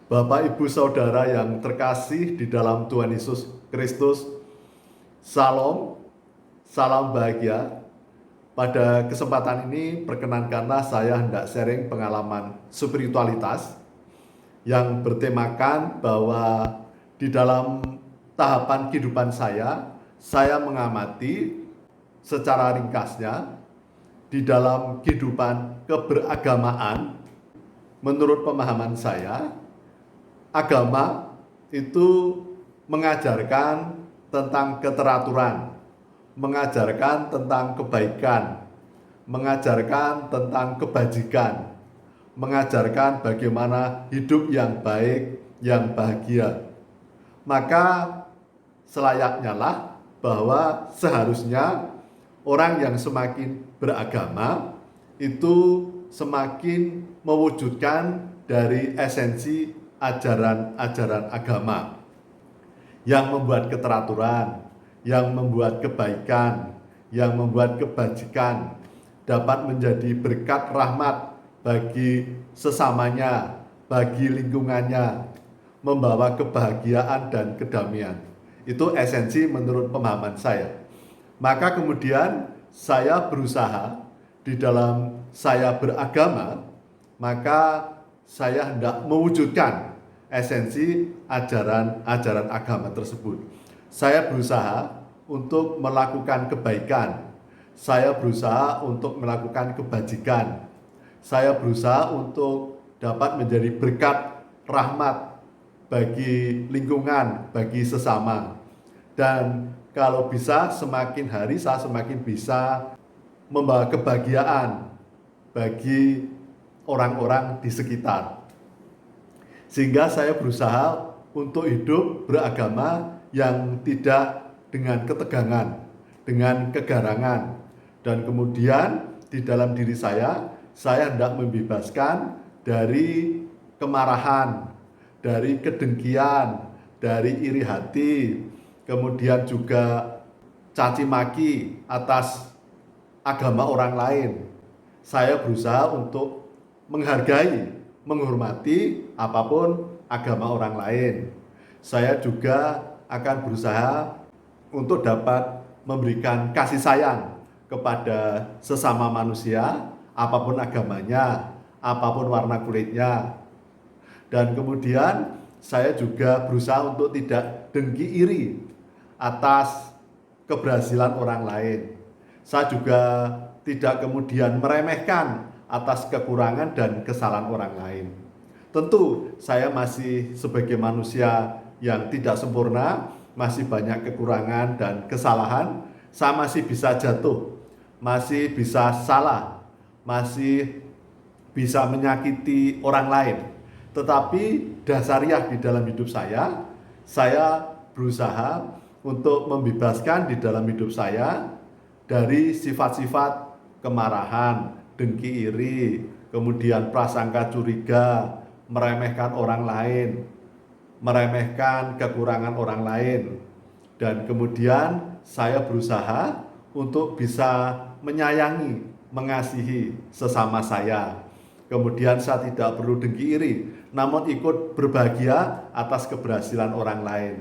Bapak, Ibu, Saudara yang terkasih di dalam Tuhan Yesus Kristus, Salam, salam bahagia. Pada kesempatan ini, perkenankanlah saya hendak sharing pengalaman spiritualitas yang bertemakan bahwa di dalam tahapan kehidupan saya mengamati secara ringkasnya di dalam kehidupan keberagamaan. Menurut pemahaman saya, agama itu mengajarkan tentang keteraturan, mengajarkan tentang kebaikan, mengajarkan tentang kebajikan, mengajarkan bagaimana hidup yang baik, yang bahagia. Maka selayaknya lah bahwa seharusnya orang yang semakin beragama itu semakin mewujudkan dari esensi ajaran-ajaran agama yang membuat keteraturan, yang membuat kebaikan, yang membuat kebajikan, dapat menjadi berkat rahmat bagi sesamanya, bagi lingkungannya, membawa kebahagiaan dan kedamaian. Itu esensi menurut pemahaman saya. Maka kemudian saya berusaha di dalam saya beragama, maka saya hendak mewujudkan esensi ajaran-ajaran agama tersebut. Saya berusaha untuk melakukan kebaikan, saya berusaha untuk melakukan kebajikan, saya berusaha untuk dapat menjadi berkat rahmat bagi lingkungan, bagi sesama. Dan kalau bisa semakin hari saya semakin bisa membawa kebahagiaan bagi orang-orang di sekitar. Sehingga saya berusaha untuk hidup beragama yang tidak dengan ketegangan, dengan kegarangan. Dan kemudian di dalam diri saya hendak membebaskan dari kemarahan, dari kedengkian, dari iri hati, kemudian juga caci maki atas agama orang lain. Saya berusaha untuk menghargai, menghormati apapun agama orang lain. Saya juga akan berusaha untuk dapat memberikan kasih sayang kepada sesama manusia, apapun agamanya, apapun warna kulitnya. Dan kemudian saya juga berusaha untuk tidak dengki iri atas keberhasilan orang lain. Saya juga tidak kemudian meremehkan atas kekurangan dan kesalahan orang lain. Tentu saya masih sebagai manusia yang tidak sempurna, masih banyak kekurangan dan kesalahan. Saya masih bisa jatuh, masih bisa salah, masih bisa menyakiti orang lain. Tetapi dasariah di dalam hidup saya berusaha untuk membebaskan di dalam hidup saya dari sifat-sifat kemarahan, dengki iri, kemudian prasangka curiga, meremehkan orang lain, meremehkan kekurangan orang lain. Dan kemudian saya berusaha untuk bisa menyayangi, mengasihi sesama saya. Kemudian saya tidak perlu dengki iri, namun ikut berbahagia atas keberhasilan orang lain.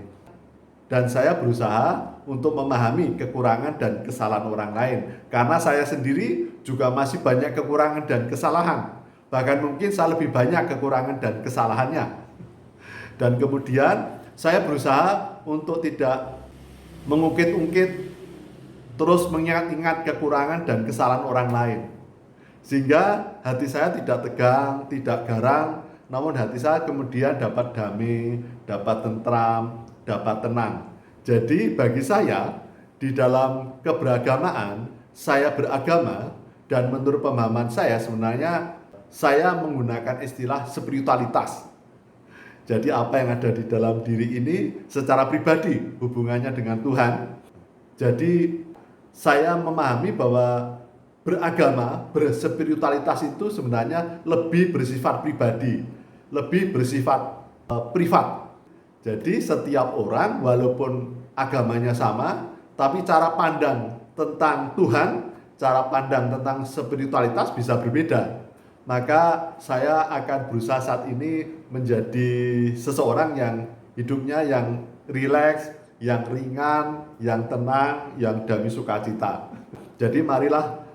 Dan saya berusaha untuk memahami kekurangan dan kesalahan orang lain. Karena saya sendiri juga masih banyak kekurangan dan kesalahan. Bahkan mungkin saya lebih banyak kekurangan dan kesalahannya. Dan kemudian saya berusaha untuk tidak mengungkit-ungkit, terus mengingat-ingat kekurangan dan kesalahan orang lain. Sehingga hati saya tidak tegang, tidak garang, namun hati saya kemudian dapat damai, dapat tentram, dapat tenang. Jadi bagi saya, di dalam keberagamaan, saya beragama, dan menurut pemahaman saya sebenarnya saya menggunakan istilah spiritualitas. Jadi apa yang ada di dalam diri ini secara pribadi hubungannya dengan Tuhan. Jadi saya memahami bahwa beragama, berspiritualitas itu sebenarnya lebih bersifat pribadi, lebih bersifat privat. Jadi setiap orang walaupun agamanya sama, tapi cara pandang tentang Tuhan, cara pandang tentang spiritualitas bisa berbeda. maka saya akan berusaha saat ini menjadi seseorang yang hidupnya yang rileks, yang ringan, yang tenang, yang damai sukacita. Jadi marilah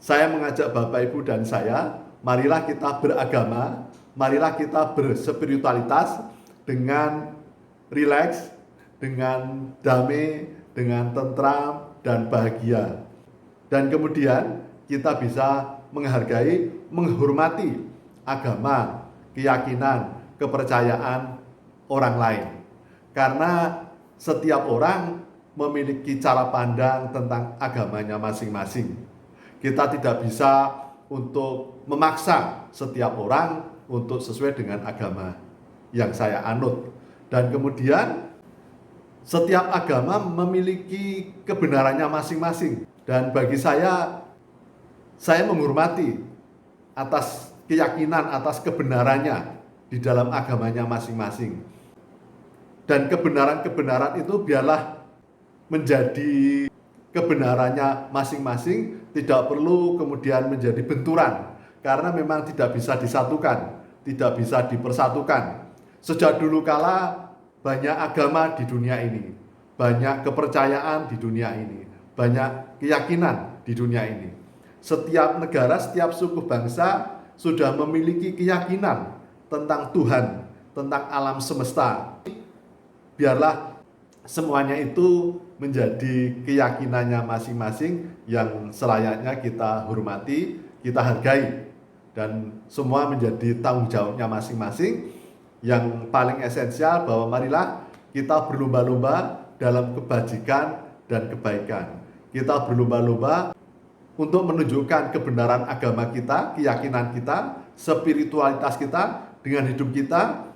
saya mengajak Bapak Ibu dan saya, marilah kita beragama, marilah kita berspiritualitas dengan rileks, dengan damai, dengan tentram dan bahagia. Dan kemudian kita bisa menghargai, menghormati agama, keyakinan, kepercayaan orang lain. Karena setiap orang memiliki cara pandang tentang agamanya masing-masing. Kita tidak bisa untuk memaksa setiap orang untuk sesuai dengan agama yang saya anut. Dan kemudian setiap agama memiliki kebenarannya masing-masing. Dan bagi saya menghormati atas keyakinan, atas kebenarannya di dalam agamanya masing-masing. Dan kebenaran-kebenaran itu biarlah menjadi kebenarannya masing-masing, tidak perlu kemudian menjadi benturan, karena memang tidak bisa disatukan, tidak bisa dipersatukan. Sejak dulu kala banyak agama di dunia ini, banyak kepercayaan di dunia ini, banyak keyakinan di dunia ini. Setiap negara, setiap suku bangsa sudah memiliki keyakinan tentang Tuhan, tentang alam semesta. Biarlah semuanya itu menjadi keyakinannya masing-masing yang selayaknya kita hormati, kita hargai, dan semua menjadi tanggung jawabnya masing-masing. Yang paling esensial bahwa marilah kita berlomba-lomba dalam kebajikan dan kebaikan. Kita berlomba-lomba untuk menunjukkan kebenaran agama kita, keyakinan kita, spiritualitas kita dengan hidup kita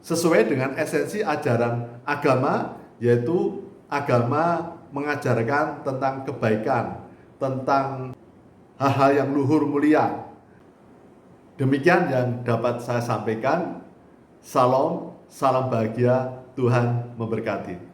sesuai dengan esensi ajaran agama, yaitu agama mengajarkan tentang kebaikan, tentang hal-hal yang luhur mulia. Demikian yang dapat saya sampaikan. Salam, salam bahagia, Tuhan memberkati.